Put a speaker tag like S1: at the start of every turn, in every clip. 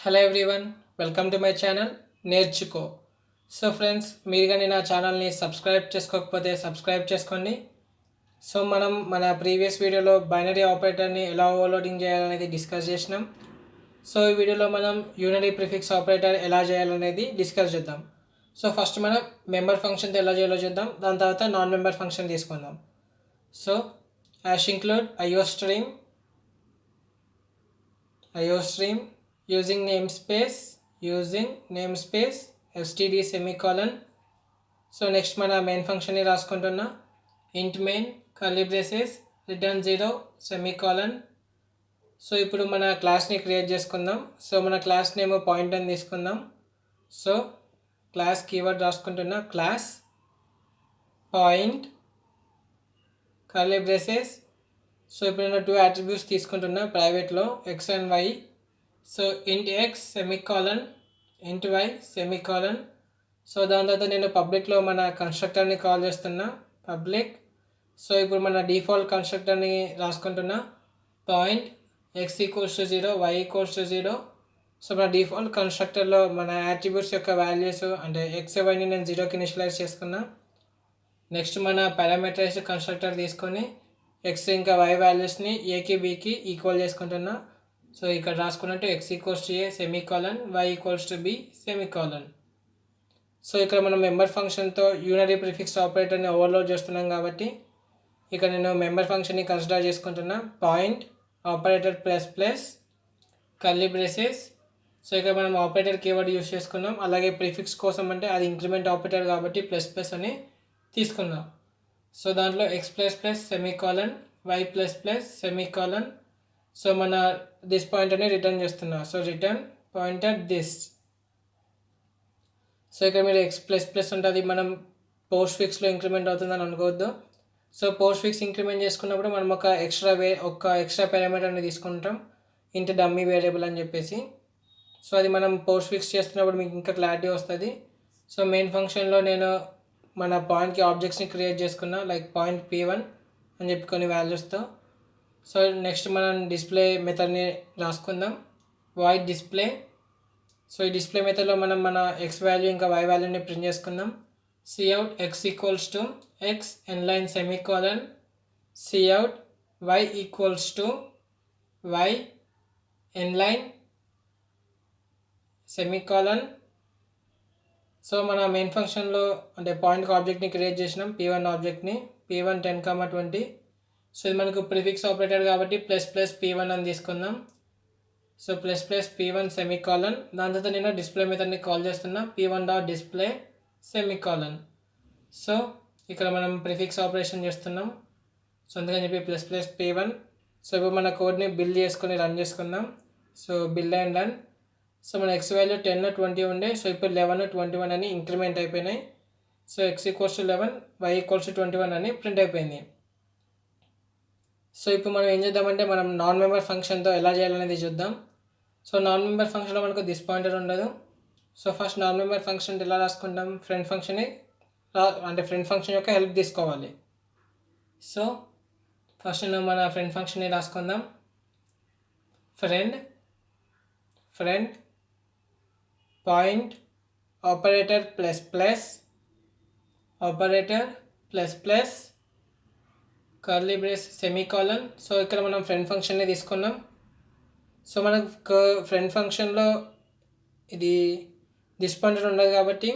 S1: Hello everyone, welcome to my channel నేర్చుకో. So friends, మీరు కానీ నా ఛానల్ని సబ్స్క్రైబ్ చేసుకోకపోతే సబ్స్క్రైబ్ చేసుకోండి. సో మనం మన ప్రీవియస్ వీడియోలో బైనరీ ఆపరేటర్ని ఎలా ఓవర్లోడింగ్ చేయాలనేది డిస్కస్ చేసినాం. సో ఈ వీడియోలో మనం యూనరీ ప్రిఫిక్స్ ఆపరేటర్ ఎలా చేయాలనేది డిస్కస్ చేద్దాం. సో ఫస్ట్ మనం మెంబర్ ఫంక్షన్తో ఎలా చేయాలో చూద్దాం, దాని తర్వాత నాన్ మెంబర్ ఫంక్షన్ తీసుకుందాం. So hash include iostream using namespace std semicolon. So next మన మెయిన్ ఫంక్షన్ని రాసుకుంటున్నా int main curly braces return 0 semicolon. So ఇప్పుడు మన క్లాస్ని క్రియేట్ చేసుకుందాం. సో మన క్లాస్ నేమ్ పాయింట్ అని తీసుకుందాం. సో క్లాస్ కీవర్డ్ రాసుకుంటున్నా class point curly braces. So ఇప్పుడు నేను 2 అట్రిబ్యూట్స్ తీసుకుంటున్నా ప్రైవేట్లో, x and y. So int x semicolon, int y semicolon. So దాని తర్వాత నేను పబ్లిక్లో మన కన్స్ట్రక్టర్ని కాల్ చేస్తున్నా పబ్లిక్. సో ఇప్పుడు మన డిఫాల్ట్ కన్స్ట్రక్టర్ని రాసుకుంటున్నా point x equals to 0 y equals to 0. So మన డిఫాల్ట్ కన్స్ట్రక్టర్లో మన యాట్రిబ్యూట్స్ యొక్క వాల్యూస్ అంటే ఎక్స్ వైని నేను 0కి ఇనిషియలైజ్ చేసుకున్నా. నెక్స్ట్ మన పారామీటరైజ్డ్ కన్స్ట్రక్టర్ తీసుకొని ఎక్స్ ఇంకా వై వాల్యూస్ని ఏకి బీకి ఈక్వల్ చేసుకుంటున్నా. సో ఇక్కడ రాసుకున్నట్టు x equals to a semicolon, y equals to b semicolon. So ఇక్కడ మనం మెంబర్ ఫంక్షన్తో యూనరీ ప్రిఫిక్స్ ఆపరేటర్ని ఓవర్లోడ్ చేస్తున్నాం కాబట్టి ఇక్కడ నేను మెంబర్ ఫంక్షన్ని కన్సిడర్ చేసుకుంటున్నా point operator plus plus curly braces. So ఇక్కడ మనం ఆపరేటర్ కీవర్డ్ యూస్ చేసుకున్నాం, అలాగే ప్రిఫిక్స్ కోసం అంటే అది ఇంక్రిమెంట్ ఆపరేటర్ కాబట్టి ప్లస్ ప్లస్ అని తీసుకున్నాం. సో దాంట్లో x plus plus semicolon, y plus plus semicolon. So మన దిస్ పాయింటర్ని రిటర్న్ చేస్తున్నా. So return pointer this. So ఇక్కడ మీరు ఎక్స్ ప్లస్ ప్లస్ ఉంటుంది, మనం పోస్ట్ ఫిక్స్లో ఇంక్రిమెంట్ అవుతుందని అనుకోవద్దు. సో పోస్ట్ ఫిక్స్ ఇంక్రిమెంట్ చేసుకున్నప్పుడు మనం ఒక ఎక్స్ట్రా పారామీటర్ని తీసుకుంటాం, ఇంటి డమ్మీ వేరియబుల్ అని చెప్పేసి. సో అది మనం పోస్ట్ ఫిక్స్ చేస్తున్నప్పుడు మీకు ఇంకా క్లారిటీ వస్తుంది. సో మెయిన్ ఫంక్షన్లో నేను మన పాయింట్కి ఆబ్జెక్ట్స్ని క్రియేట్ చేసుకున్నా, లైక్ పాయింట్ p1 అని చెప్పి కొన్ని వాల్యూస్తో. సో నెక్స్ట్ మనం డిస్ప్లే మెథడ్ని రాసుకుందాం, వాయిడ్ డిస్ప్లే. సో ఈ డిస్ప్లే మెథడ్లో మనం మన ఎక్స్ వాల్యూ ఇంకా వై వాల్యూని ప్రింట్ చేసుకుందాం. cout x equals to x ఎన్లైన్ semicolon, cout y equals to y ఎన్లైన్ సెమీకాలన్. సో మన మెయిన్ ఫంక్షన్లో అంటే పాయింట్కి ఆబ్జెక్ట్ని క్రియేట్ చేసినాం, p1 ఆబ్జెక్ట్ని, p1 10,20. సో ఇది మనకు ప్రిఫిక్స్ ఆపరేటర్ కాబట్టి ప్లస్ ప్లస్ p1 అని తీసుకుందాం. So plus plus p1 semicolon. దాని తర్వాత నేను డిస్ప్లే మెథడ్ని కాల్ చేస్తున్నా p1 dot display semicolon. So ఇక్కడ మనం ప్రిఫిక్స్ ఆపరేషన్ చేస్తున్నాం, సో అందుకని చెప్పి ప్లస్ ప్లస్ p1. సో ఇప్పుడు మన కోడ్ని బిల్డ్ చేసుకొని రన్ చేసుకుందాం. So build and run. So మన ఎక్స్ వాల్యూ 10, 20 ఉండే, సో ఇప్పుడు 11, 21 అని ఇంక్రిమెంట్ అయిపోయినాయి. So x equals to 11, y equals to 21 అని ప్రింట్ అయిపోయింది. సో ఇప్పుడు మనం ఏం చేద్దామంటే మనం నాన్ మెంబర్ ఫంక్షన్తో ఎలా చేయాలనేది చూద్దాం. సో నాన్ మెంబర్ ఫంక్షన్లో మనకు దిస్ పాయింటర్ ఉండదు. So first non member function ఎలా రాసుకుంటాం, ఫ్రెండ్ ఫంక్షన్ని అంటే ఫ్రెండ్ ఫంక్షన్ యొక్క హెల్ప్ తీసుకోవాలి. సో ఫస్ట్ మన ఫ్రెండ్ ఫంక్షన్ని రాసుకుందాం. Friend point operator plus plus curly brace semicolon. So ఇక్కడ మనం ఫ్రెండ్ ఫంక్షన్ని తీసుకున్నాం. సో మనకు ఫ్రెండ్ ఫంక్షన్లో ఇది దిస్ పాయింటర్ ఉండదు కాబట్టి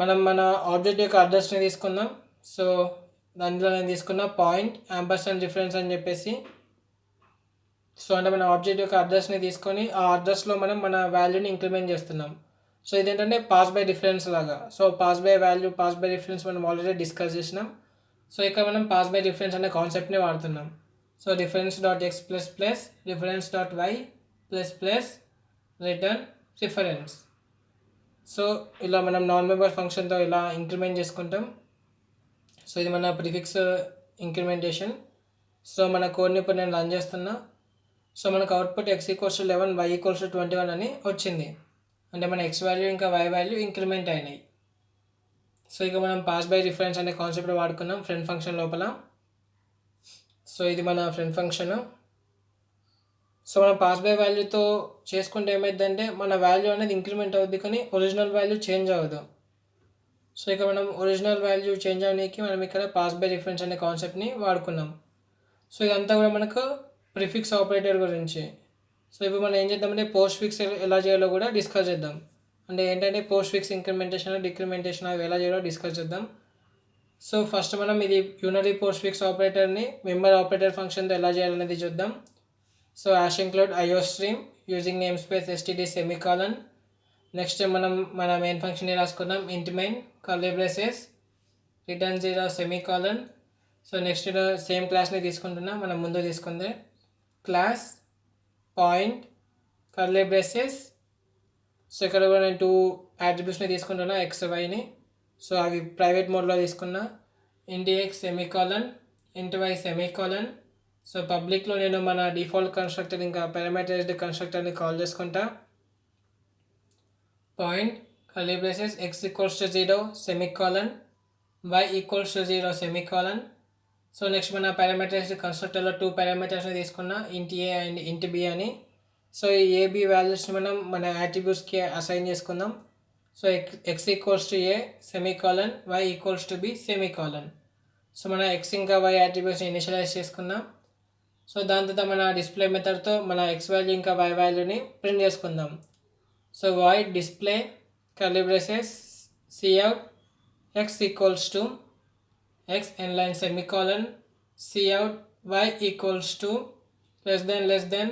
S1: మనం మన ఆబ్జెక్ట్ యొక్క అడ్రస్ని తీసుకుందాం. సో దాంట్లో నేను తీసుకున్న పాయింట్ యాంపర్సండ్ డిఫరెన్స్ అని చెప్పేసి. సో అంటే మన ఆబ్జెక్ట్ యొక్క అడ్రస్ని తీసుకొని ఆ అడ్రస్లో మనం మన వాల్యూని ఇంక్రిమెంట్ చేస్తున్నాం. సో ఇదేంటంటే పాస్ బై డిఫరెన్స్ లాగా. So pass by value, pass by difference మనం ఆల్రెడీ డిస్కస్ చేసినాం. సో ఇక్కడ మనం పాస్ బై డిఫరెన్స్ అనే కాన్సెప్ట్ని వాడుతున్నాం. So difference dot x plus plus difference dot y plus plus return reference. So ఇలా మనం నాన్ మెంబర్ ఫంక్షన్తో ఇలా ఇంక్రిమెంట్ చేసుకుంటాం. సో ఇది మన ప్రిఫిక్స్ ఇంక్రిమెంటేషన్. సో మన కోడ్ని ఇప్పుడు నేను రన్ చేస్తున్నా. సో మనకు output x equals to 11, y equals to 21 అని వచ్చింది. అంటే మన ఎక్స్ వాల్యూ ఇంకా వై వాల్యూ ఇంక్రిమెంట్ అయినాయి. సో ఇక మనం పాస్ బై రిఫరెన్స్ అనే కాన్సెప్ట్ వాడుకున్నాం ఫ్రెండ్ ఫంక్షన్ లోపల. సో ఇది మన ఫ్రెండ్ ఫంక్షన్. సో మనం పాస్ బై వాల్యూతో చేసుకుంటే ఏమైందంటే మన వాల్యూ అనేది ఇంక్రిమెంట్ అవుద్ది, కానీ ఒరిజినల్ వాల్యూ చేంజ్ అవ్వదు. సో ఇక మనం ఒరిజినల్ వాల్యూ చేంజ్ అవడానికి మనం ఇక్కడ పాస్ బై రిఫరెన్స్ అనే కాన్సెప్ట్ని వాడుకున్నాం. సో ఇదంతా కూడా మనకు ప్రిఫిక్స్ ఆపరేటర్ గురించి. సో ఇప్పుడు మనం ఏం చేద్దామంటే పోస్ట్ ఫిక్స్ ఎలా చేయాలో కూడా డిస్కస్ చేద్దాం. అంటే ఏంటంటే పోస్ట్ ఫిక్స్ ఇంక్రిమెంటేషన్ డిక్రిమెంటేషన్ అవి ఎలా చేయాలో డిస్కస్ చేద్దాం. సో ఫస్ట్ మనం ఇది యూనరీ పోస్ట్ ఫిక్స్ ఆపరేటర్ని మెంబర్ ఆపరేటర్ ఫంక్షన్తో ఎలా చేయాలనేది చూద్దాం. So hash include iostream using namespace STD semicolon. Next మనం మన మెయిన్ ఫంక్షన్ని రాసుకుందాం int main curly braces return 0 semicolon. So next same క్లాస్ని తీసుకుంటున్నా, మనం ముందు తీసుకుందే class point curly braces. So ఇక్కడ కూడా నేను 2 అట్రిబ్యూట్స్ని తీసుకుంటున్నా ఎక్స్ వైని. సో అవి ప్రైవేట్ మోడ్లో తీసుకున్నా. Int x semicolon int y semicolon. So పబ్లిక్లో నేను మన డిఫాల్ట్ కన్స్ట్రక్టర్ ఇంకా పారామీటరైజ్డ్ కన్స్ట్రక్టర్ని కాల్ చేసుకుంటా. Point curly braces x equals to 0 semicolon y equals to 0 semicolon. So next మన పారామీటరైజ్డ్ కన్స్ట్రక్టర్లో 2 పారామీటర్స్ని తీసుకున్నా int a and int b అని. సో ఈ ఏబి వాల్యూస్ని మనం మన యాట్రిబ్యూట్స్కి అసైన్ చేసుకుందాం. So x equals to a semicolon y equals to b semicolon. So మన ఎక్స్ ఇంకా వై యాట్రిబ్యూట్స్ని ఇనిషియలైజ్ చేసుకుందాం. సో దాని తర్వాత మన డిస్ప్లే మెథడ్తో మన ఎక్స్ వాల్యూ ఇంకా వై వాల్యూని ప్రింట్ చేసుకుందాం. So void display curly braces cout x equals to x inline semicolon cout y equals to less than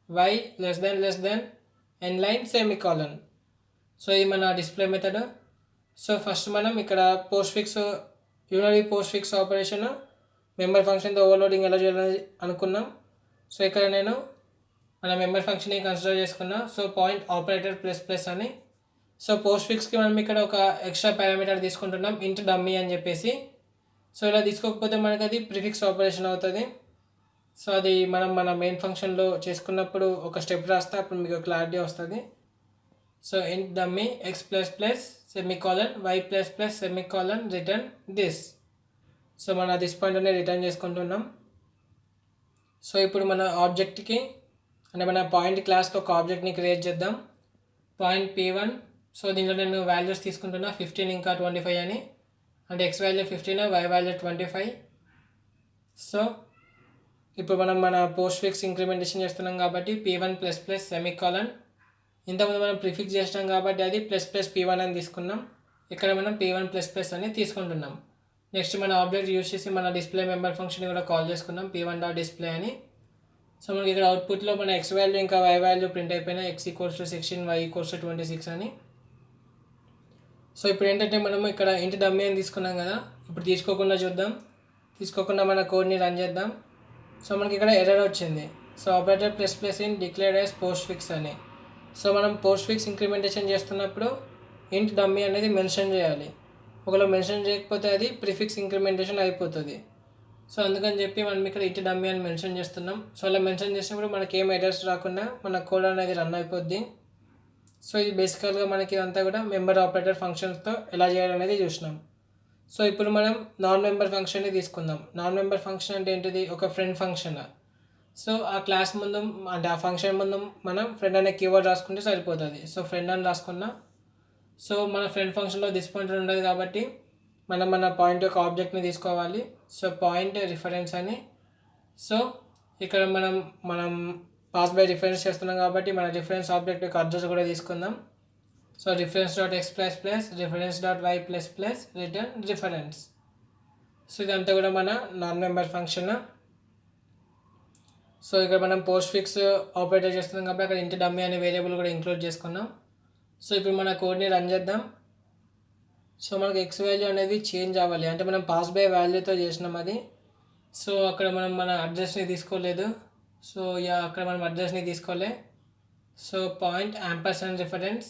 S1: y less than inline semicolon. So ఇది మన డిస్ప్లే మెథడ్. సో ఫస్ట్ మనం ఇక్కడ postfix unary postfix operation member ఫంక్షన్తో overloading ఎలా చేయాలని అనుకున్నాం. So ఇక్కడ నేను మన మెంబర్ ఫంక్షన్ని కన్సిడర్ చేసుకున్నా. So point operator plus plus అని. సో పోస్ట్ ఫిక్స్కి మనం ఇక్కడ ఒక ఎక్స్ట్రా పారామీటర్ తీసుకుంటున్నాం ఇంట్ డమ్మీ అని చెప్పేసి. సో ఇలా తీసుకోకపోతే మనకి అది ప్రిఫిక్స్ ఆపరేషన్ అవుతుంది. సో అది మనం మన మెయిన్ ఫంక్షన్లో చేసుకున్నప్పుడు ఒక స్టెప్ రాస్తే అప్పుడు మీకు క్లారిటీ వస్తుంది. So int dummy x plus plus semicolon y plus plus semicolon return this. So మన దిస్ పాయింట్ అనేది రిటర్న్ చేసుకుంటున్నాం. సో ఇప్పుడు మన ఆబ్జెక్ట్కి అంటే మన పాయింట్ క్లాస్కి ఒక ఆబ్జెక్ట్ని క్రియేట్ చేద్దాం. Point p1. సో దీంట్లో నేను వాల్యూస్ తీసుకుంటున్నా 15 ఇంకా 25 అని. అంటే ఎక్స్ వాల్యూ 15 వై వాల్యూ 25. సో ఇప్పుడు మనం మన పోస్ట్ ఫిక్స్ ఇంక్రిమెంటేషన్ చేస్తున్నాం కాబట్టి p1 ప్లస్ ప్లస్ సెమీకాలన్. ఇంతకుముందు మనం ప్రిఫిక్స్ చేసినాం కాబట్టి అది ప్లస్ ప్లస్ p1 అని తీసుకున్నాం. ఇక్కడ మనం p1 ప్లస్ ప్లస్ అని తీసుకుంటున్నాం. నెక్స్ట్ మన ఆబ్జెక్ట్ యూజ్ చేసి మన డిస్ప్లే మెంబర్ ఫంక్షన్ కూడా కాల్ చేసుకున్నాం p1 డాట్ డిస్ప్లే అని. సో మనకి ఇక్కడ అవుట్పుట్లో మన ఎక్స్ వాల్యూ ఇంకా వై వాల్యూ ప్రింట్ అయిపోయినా x equals to 16 y equals to 26 అని. సో ఇప్పుడు ఏంటంటే మనం ఇక్కడ ఇంటి డమ్మీ అని తీసుకున్నాం కదా, ఇప్పుడు తీసుకోకుండా చూద్దాం. తీసుకోకుండా మన కోడ్ని రన్ చేద్దాం. సో మనకి ఇక్కడ ఎర్రర్ వచ్చింది. So operator plus plus in declared as post fix అని. సో మనం పోస్ట్ ఫిక్స్ ఇంక్రిమెంటేషన్ చేస్తున్నప్పుడు ఇంట్ డమ్మీ అనేది మెన్షన్ చేయాలి. ఒకవేళ మెన్షన్ చేయకపోతే అది ప్రిఫిక్స్ ఇంక్రిమెంటేషన్ అయిపోతుంది. సో అందుకని చెప్పి మనం ఇక్కడ ఇంటి డమ్మీ అని మెన్షన్ చేస్తున్నాం. సో అలా మెన్షన్ చేసినప్పుడు మనకి ఏం ఎర్రర్స్ రాకుండా మన కోడ్ అనేది రన్ అయిపోద్ది. సో ఇది బేసికల్గా మనకి ఇదంతా కూడా మెంబర్ ఆపరేటర్ ఫంక్షన్స్తో ఎలా చేయాలనేది చూసినాం. సో ఇప్పుడు మనం నాన్ మెంబర్ ఫంక్షన్ని తీసుకుందాం. నాన్ మెంబర్ ఫంక్షన్ అంటే ఏంటిది? ఒక ఫ్రెండ్ ఫంక్షన్. సో ఆ క్లాస్ ముందు అంటే ఆ ఫంక్షన్ ముందు మనం ఫ్రెండ్ అనే కీవర్డ్ రాసుకుంటే సరిపోతుంది. సో ఫ్రెండ్ అని రాసుకున్నా. సో మన ఫ్రెండ్ ఫంక్షన్లో దిస్ పాయింటర్ ఉండదు కాబట్టి మనం మన పాయింట్ యొక్క ఆబ్జెక్ట్ని తీసుకోవాలి. సో పాయింట్ రిఫరెన్స్ అని. సో ఇక్కడ మనం పాస్ బై రిఫరెన్స్ చేస్తున్నాం కాబట్టి మన రిఫరెన్స్ ఆబ్జెక్ట్ యొక్క అడ్రస్ కూడా తీసుకుందాం. So reference dot x plus plus reference dot y plus plus return reference. So ఇదంతా కూడా మన నాన్ మెంబర్ ఫంక్షన్. సో ఇక్కడ మనం పోస్ట్ ఫిక్స్ ఆపరేటర్ చేస్తున్నాం కాబట్టి అక్కడ ఇంటి డమ్మీ అనే వేరియబుల్ కూడా ఇంక్లూడ్ చేసుకున్నాం. సో ఇప్పుడు మన కోడ్ని రన్ చేద్దాం. సో మనకి ఎక్స్ వాల్యూ అనేది చేంజ్ అవ్వాలి, అంటే మనం పాస్ బై వాల్యూతో చేసినాం అది. సో అక్కడ మనం మన అడ్రస్ని తీసుకోలేదు. సో అక్కడ మనం అడ్రస్ని తీసుకోలే. So point ampersand reference.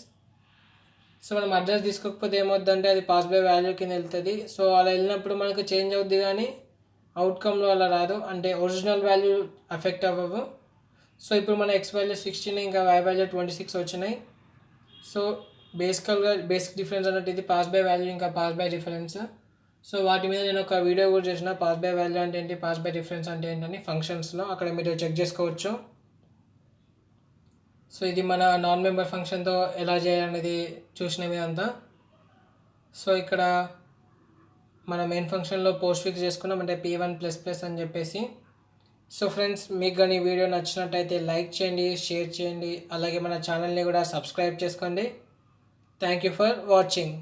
S1: So మనం అడ్రస్ తీసుకోకపోతే ఏమవుతుందంటే అది పాస్ బై వాల్యూ కింద వెళ్తుంది. సో అలా వెళ్ళినప్పుడు మనకు చేంజ్ అవుద్ది కానీ అవుట్కమ్లో అలా రాదు, అంటే ఒరిజినల్ వాల్యూ అఫెక్ట్ అవ్వవు. సో ఇప్పుడు మన ఎక్స్ వాల్యూ 16 ఇంకా వై వాల్యూ 26 వచ్చినాయి. సో బేసిక్ డిఫరెన్స్ అన్నట్టు ఇది పాస్ బై వాల్యూ ఇంకా పాస్ బై రిఫరెన్స్. సో వాటి మీద నేను ఒక వీడియో కూడా చేసిన, పాస్ బై వాల్యూ అంటే ఏంటి, పాస్ బై రిఫరెన్స్ అంటే ఏంటని ఫంక్షన్స్లో, అక్కడ మీరు చెక్ చేసుకోవచ్చు. సో ఇది మన నాన్ మెంబర్ ఫంక్షన్తో ఎలా చేయాలనేది చూసినవి అంతా. సో ఇక్కడ మన మెయిన్ ఫంక్షన్లో పోస్ట్ ఫిక్స్ చేసుకున్నాం, అంటే p1++ అని చెప్పేసి. సో ఫ్రెండ్స్, మీకు కానీ ఈ వీడియో నచ్చినట్టయితే లైక్ చేయండి, షేర్ చేయండి, అలాగే మన ఛానల్ని కూడా సబ్స్క్రైబ్ చేసుకోండి. Thank you for watching.